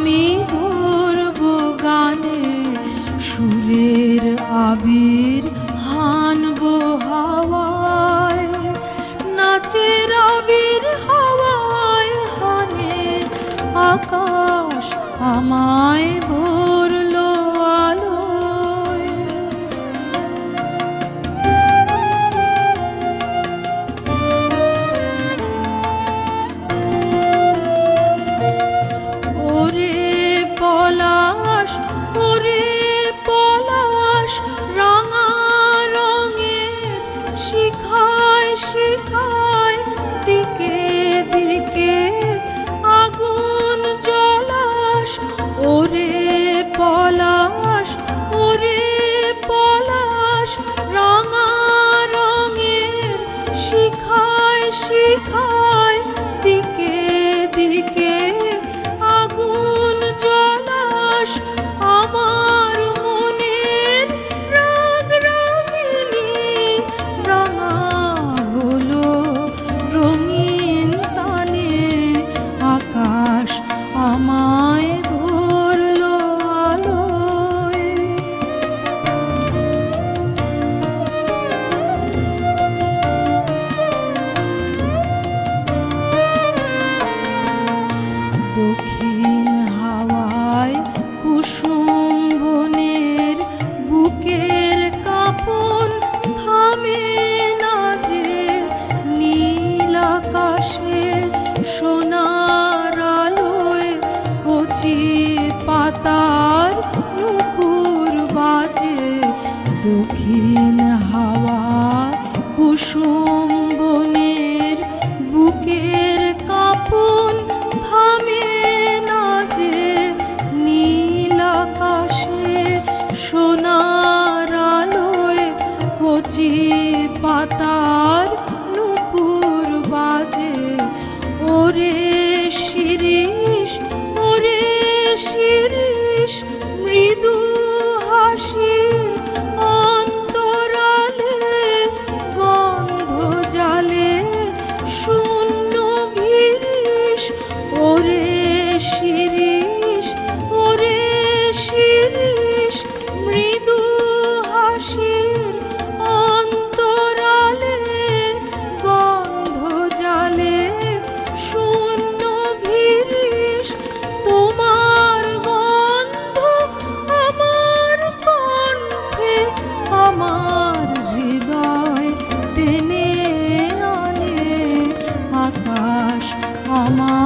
আমি করব গানে সুরের আবির হানব হাওয়ায়, নাচের আবির হাওয়ায় হানে আকাশ আমায় ভরল আলোয়। ওরে পলাশ, ওরে পলাশ, রাঙা রঙের শিখায় শিখায় দিকে দিকে আগুন জ্বলাস। ওরে পলাশ, ওরে পলাশ, রাঙা রঙের শিখায় শিখায় দিকে দিকে আগুন জ্বলাস। আমার মনের রাগ রাগিনী রাঙা হলো রঙিন তানে, আকাশ আমায় ভরল আলোয়। দক্ষিণ হাওয়ায় কুসুম বনের বুকের কাঁপন থামে না যে, নীল আকাশে সোনার আলোয় কচি পাতার নুপুর বাজে। দক্ষিণ হাওয়া কুসুম বনের বুকের কাঁপন থামে না যে, নীল আকাশে সোনার আলোয় কচি পাতার নুপুর বাজে। ওরে শিরিষ, ওরে শিরিষ, মৃদু হাসির অন্তরালে গন্ধ জালে শূন্য গিরিশ। ওরে শিরিষ, ওরে শিরিষ, মৃদু হাসির অন্তরালে গন্ধ জালে শূন্য গিরিশ। তোমার গন্ধ আমার কণ্ঠে আমার হৃদয় টেনে আনে, আকাশ আমার